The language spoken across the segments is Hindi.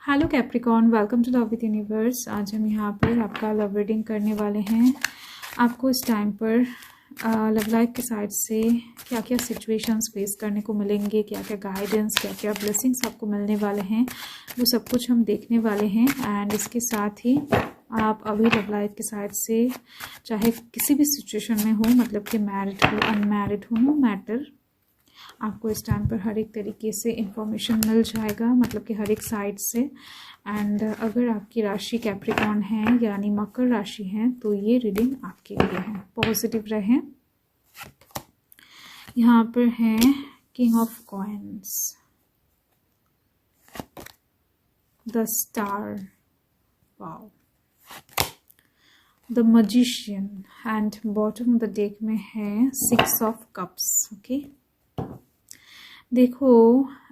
Hello Capricorn, welcome to love with universe. आज हम यहाँ पर आपका लव रीडिंग करने वाले हैं। आपको इस टाइम पर लव लाइफ के साइड से क्या क्या सिचुएशंस फेस करने को मिलेंगे, क्या क्या गाइडेंस, क्या क्या ब्लेसिंग्स आपको मिलने वाले हैं, वो सब कुछ हम देखने वाले हैं। एंड इसके साथ ही आप अभी लव लाइफ के साइड से चाहे किसी भी सिचुएशन में हो, मतलब कि मैरिड हो अनमैरिड हो, नो मैटर, आपको इस टाइम पर हर एक तरीके से इंफॉर्मेशन मिल जाएगा, मतलब कि हर एक साइड से। एंड अगर आपकी राशि कैप्रिकॉर्न है यानी मकर राशि है तो ये रीडिंग आपके लिए है। पॉजिटिव रहें। यहाँ पर है king of coins, the star, wow, the magician and bottom of the deck में है 6 ऑफ कप्स। ओके, देखो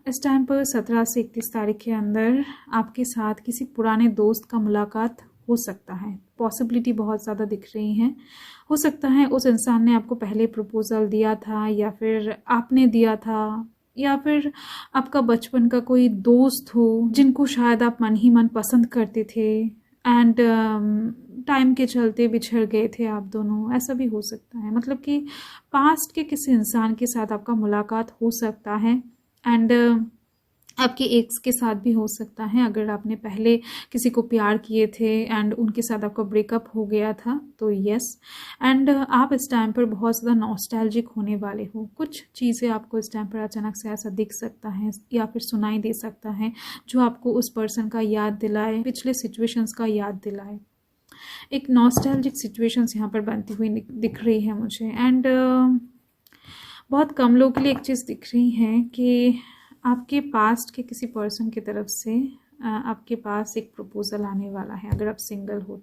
इस टाइम पर 17 से 31 तारीख के अंदर आपके साथ किसी पुराने दोस्त का मुलाकात हो सकता है। पॉसिबिलिटी बहुत ज़्यादा दिख रही हैं। हो सकता है उस इंसान ने आपको पहले प्रपोजल दिया था, या फिर आपने दिया था, या फिर आपका बचपन का कोई दोस्त हो जिनको शायद आप मन ही मन पसंद करते थे एंड टाइम के चलते बिछड़ गए थे आप दोनों। ऐसा भी हो सकता है, मतलब कि पास्ट के किसी इंसान के साथ आपका मुलाकात हो सकता है। एंड आपके एक्स के साथ भी हो सकता है, अगर आपने पहले किसी को प्यार किए थे एंड उनके साथ आपका ब्रेकअप हो गया था तो यस। एंड आप इस टाइम पर बहुत ज़्यादा नॉस्टैल्जिक होने वाले हो। कुछ चीज़ें आपको इस टाइम पर अचानक से ऐसा दिख सकता है या फिर सुनाई दे सकता है जो आपको उस पर्सन का याद दिलाए, पिछले सिचुएशंस का याद दिलाए। एक नॉस्टैल्जिक सिचुएशंस यहाँ पर बनती हुई दिख रही है मुझे। एंड बहुत कम लोगों के लिए एक चीज़ दिख रही है कि आपके पास्ट के किसी पर्सन की तरफ से आपके पास एक प्रपोजल आने वाला है, अगर आप सिंगल हो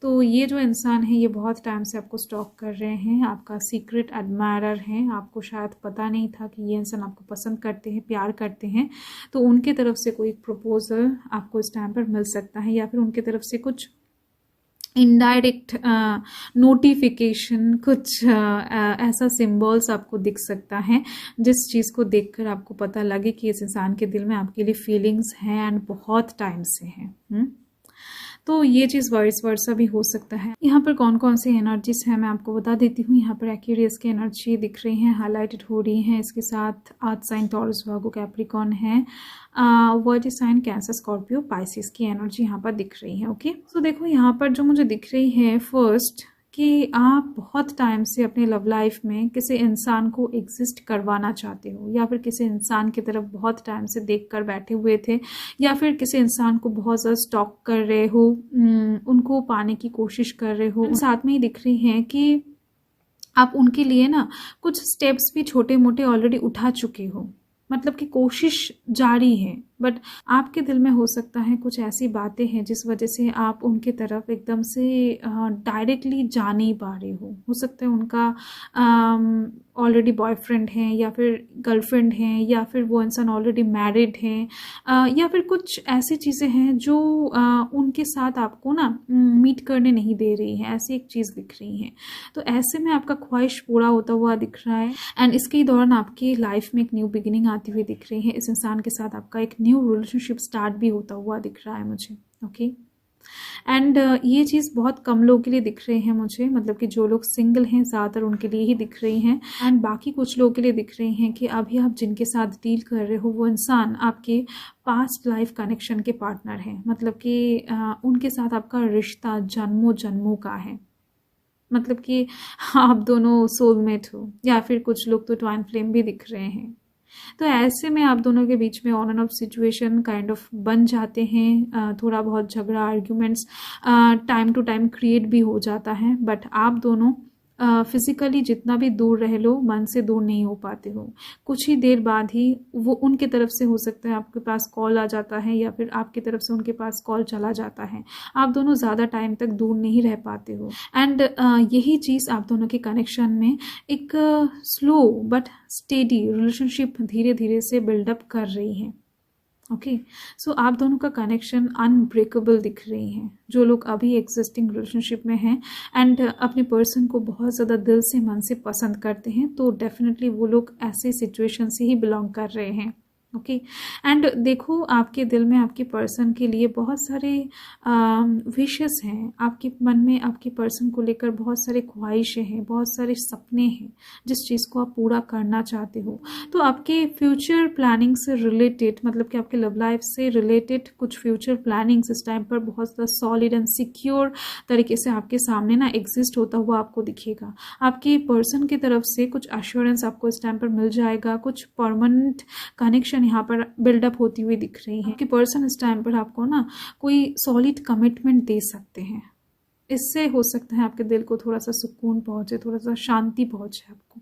तो ये जो इंसान है ये बहुत टाइम से आपको स्टॉक कर रहे हैं, आपका सीक्रेट एडमायरर हैं। आपको शायद पता नहीं था कि ये इंसान आपको पसंद करते हैं, प्यार करते हैं, तो उनके तरफ से कोई प्रपोजल आपको इस टाइम पर मिल सकता है, या फिर उनके तरफ से कुछ इनडायरेक्ट नोटिफिकेशन, कुछ ऐसा सिंबल्स आपको दिख सकता है जिस चीज़ को देखकर आपको पता लगे कि इस इंसान के दिल में आपके लिए फीलिंग्स हैं एंड बहुत टाइम से हैं। तो ये चीज़ वाइस वर्सा भी हो सकता है। यहाँ पर कौन कौन सी एनर्जीज है मैं आपको बता देती हूँ। यहाँ पर एक्वेरियस की एनर्जी दिख रही है, हाईलाइटेड हो रही है। इसके साथ earth sign, Taurus, Virgo, Capricorn है। वर्ड साइन, कैंसर, स्कॉर्पियो, पाइसिस की एनर्जी यहाँ पर दिख रही है। ओके, सो देखो यहाँ पर जो मुझे दिख रही है फर्स्ट, कि आप बहुत टाइम से अपने लव लाइफ में किसी इंसान को एग्जिस्ट करवाना चाहते हो, या फिर किसी इंसान की तरफ बहुत टाइम से देख कर बैठे हुए थे, या फिर किसी इंसान को बहुत ज़्यादा स्टॉक कर रहे हो, उनको पाने की कोशिश कर रहे हो। साथ में ही दिख रही है कि आप उनके लिए ना कुछ स्टेप्स भी छोटे मोटे ऑलरेडी उठा चुके हो, मतलब कि कोशिश जारी है, बट आपके दिल में हो सकता है कुछ ऐसी बातें हैं जिस वजह से आप उनके तरफ एकदम से डायरेक्टली जा नहीं पा रहे हो सकता है उनका ऑलरेडी बॉयफ्रेंड है, या फिर गर्लफ्रेंड है, या फिर वो इंसान ऑलरेडी मैरिड है, या फिर कुछ ऐसी चीज़ें हैं जो उनके साथ आपको ना मीट करने नहीं दे रही है, ऐसी एक चीज़ दिख रही है। तो ऐसे में आपका ख्वाहिश पूरा होता हुआ दिख रहा है। एंड इसके दौरान आपकी लाइफ में एक न्यू बिगिनिंग आती हुई दिख रही है। इस इंसान के साथ आपका एक न्यू रिलेशनशिप स्टार्ट भी होता हुआ दिख रहा है मुझे। ओके, एंड ये चीज़ बहुत कम लोगों के लिए दिख रहे हैं मुझे, मतलब कि जो लोग सिंगल हैं ज़्यादातर उनके लिए ही दिख रही हैं। एंड बाकी कुछ लोगों के लिए दिख रही हैं कि अभी आप जिनके साथ डील कर रहे हो वो इंसान आपके पास्ट लाइफ कनेक्शन के पार्टनर हैं, मतलब कि उनके साथ आपका रिश्ता जन्मों जन्मों का है, मतलब कि आप दोनों सोलमेट हो, या फिर कुछ लोग तो ट्वाइन फ्लेम भी दिख रहे हैं। तो ऐसे में आप दोनों के बीच में on and off situation kind of बन जाते हैं। थोड़ा बहुत झगड़ा, arguments time to time create भी हो जाता है, बट आप दोनों फिजिकली जितना भी दूर रह लो, मन से दूर नहीं हो पाते हो। कुछ ही देर बाद ही वो उनके तरफ से हो सकता है आपके पास कॉल आ जाता है, या फिर आपकी तरफ से उनके पास कॉल चला जाता है। आप दोनों ज़्यादा टाइम तक दूर नहीं रह पाते हो। एंड यही चीज़ आप दोनों के कनेक्शन में एक स्लो बट स्टेडी रिलेशनशिप धीरे धीरे से बिल्डअप कर रही है। ओके, सो आप दोनों का कनेक्शन अनब्रेकेबल दिख रही है। जो लोग अभी एग्जिस्टिंग रिलेशनशिप में हैं एंड अपने पर्सन को बहुत ज़्यादा दिल से मन से पसंद करते हैं, तो डेफिनेटली वो लोग ऐसे सिचुएशन से ही बिलोंग कर रहे हैं। ओके। एंड देखो, आपके दिल में आपके पर्सन के लिए बहुत सारे विशेस हैं, आपके मन में आपके पर्सन को लेकर बहुत सारे ख्वाहिशें हैं, बहुत सारे सपने हैं जिस चीज़ को आप पूरा करना चाहते हो। तो आपके फ्यूचर प्लानिंग से रिलेटेड, मतलब कि आपके लव लाइफ से रिलेटेड कुछ फ्यूचर प्लानिंग्स इस टाइम पर बहुत ज़्यादा सॉलिड एंड सिक्योर तरीके से आपके सामने ना एग्जिस्ट होता हुआ आपको दिखेगा। आपके पर्सन की तरफ से कुछ अश्योरेंस आपको इस टाइम पर मिल जाएगा, कुछ परमानेंट कनेक्शन यहाँ पर बिल्डअप होती हुई दिख रही है कि पर्सन इस टाइम पर आपको ना कोई सॉलिड कमिटमेंट दे सकते हैं। इससे हो सकता है आपके दिल को थोड़ा सा सुकून पहुंचे, थोड़ा सा शांति पहुंचे आपको।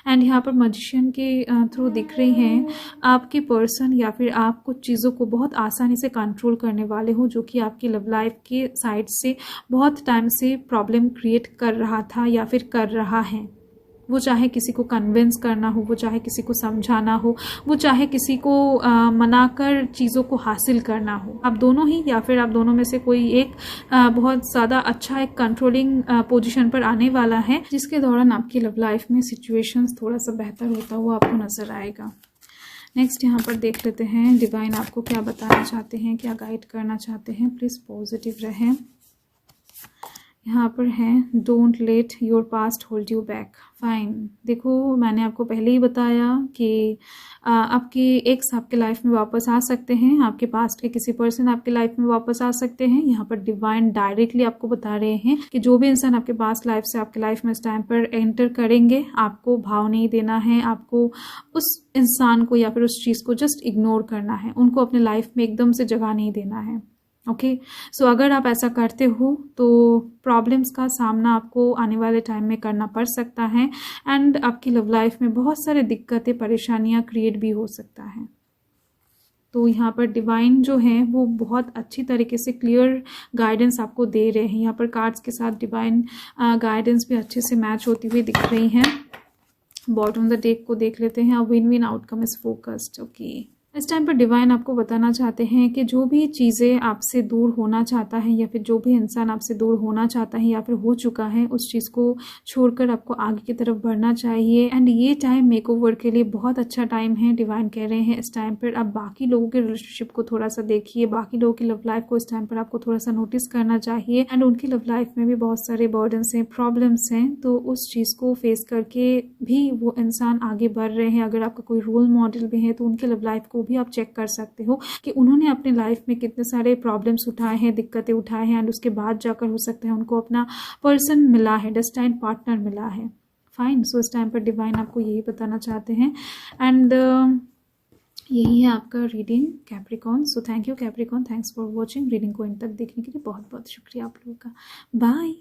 एंड यहाँ पर मैजिशियन के थ्रू दिख रही हैं आपके पर्सन या फिर आप कुछ चीज़ों को बहुत आसानी से कंट्रोल करने वाले हो, जो कि आपकी लव लाइफ के साइड से बहुत टाइम से प्रॉब्लम क्रिएट कर रहा था या फिर कर रहा है। वो चाहे किसी को कन्विंस करना हो, वो चाहे किसी को समझाना हो, वो चाहे किसी को मनाकर चीज़ों को हासिल करना हो, आप दोनों ही या फिर आप दोनों में से कोई एक बहुत ज़्यादा अच्छा एक कंट्रोलिंग पोजीशन पर आने वाला है, जिसके दौरान आपकी लव लाइफ में सिचुएशंस थोड़ा सा बेहतर होता हुआ आपको नजर आएगा। नेक्स्ट यहाँ पर देख लेते हैं डिवाइन आपको क्या बताना चाहते हैं, क्या गाइड करना चाहते हैं। प्लीज़ पॉजिटिव रहें। यहाँ पर है don't let your past hold you back. Fine, देखो मैंने आपको पहले ही बताया कि आपके एक्स आपके लाइफ में वापस आ सकते हैं, आपके पास्ट के किसी पर्सन आपके लाइफ में वापस आ सकते हैं। यहाँ पर डिवाइन डायरेक्टली आपको बता रहे हैं कि जो भी इंसान आपके पास्ट लाइफ से आपके लाइफ में इस टाइम पर एंटर करेंगे, आपको भाव नहीं देना है, आपको उस इंसान को या फिर उस चीज़ को जस्ट इग्नोर करना है, उनको अपने लाइफ में एकदम से जगह नहीं देना है। ओके, सो अगर आप ऐसा करते हो तो प्रॉब्लम्स का सामना आपको आने वाले टाइम में करना पड़ सकता है एंड आपकी लव लाइफ में बहुत सारे दिक्कतें परेशानियां क्रिएट भी हो सकता है। तो यहाँ पर डिवाइन जो है वो बहुत अच्छी तरीके से क्लियर गाइडेंस आपको दे रहे हैं। यहाँ पर कार्ड्स के साथ डिवाइन गाइडेंस भी अच्छे से मैच होती हुई दिख रही हैं। बॉटम द डेक को देख लेते हैं। Win win outcome is focused. Okay, इस टाइम पर डिवाइन आपको बताना चाहते हैं कि जो भी चीज़ें आपसे दूर होना चाहता है या फिर जो भी इंसान आपसे दूर होना चाहता है या फिर हो चुका है, उस चीज़ को छोड़कर आपको आगे की तरफ बढ़ना चाहिए। एंड ये टाइम मेकओवर के लिए बहुत अच्छा टाइम है। डिवाइन कह रहे हैं इस टाइम पर आप बाकी लोगों के रिलेशनशिप को थोड़ा सा देखिए, बाकी लोगों की लव लाइफ को इस टाइम पर आपको थोड़ा सा नोटिस करना चाहिए। एंड उनकी लव लाइफ में भी बहुत सारे बर्डन्स हैं, प्रॉब्लम्स हैं, तो उस चीज़ को फेस करके भी वो इंसान आगे बढ़ रहे हैं। अगर आपका कोई रोल मॉडल भी है तो उनकी लव लाइफ को भी आप चेक कर सकते हो कि उन्होंने अपने लाइफ में कितने सारे प्रॉब्लम्स उठाए हैं, दिक्कतें उठाए हैं एंड उसके बाद जाकर हो सकता है उनको अपना पर्सन मिला है, डेस्टाइन पार्टनर मिला है। फाइन, सो इस टाइम पर डिवाइन आपको यही बताना चाहते हैं एंड यही है आपका reading Capricorn. So thank you Capricorn, thanks for watching. Reading को इन तक देखने के लिए बहुत बहुत शुक्रिया आप लोगों का। बाय।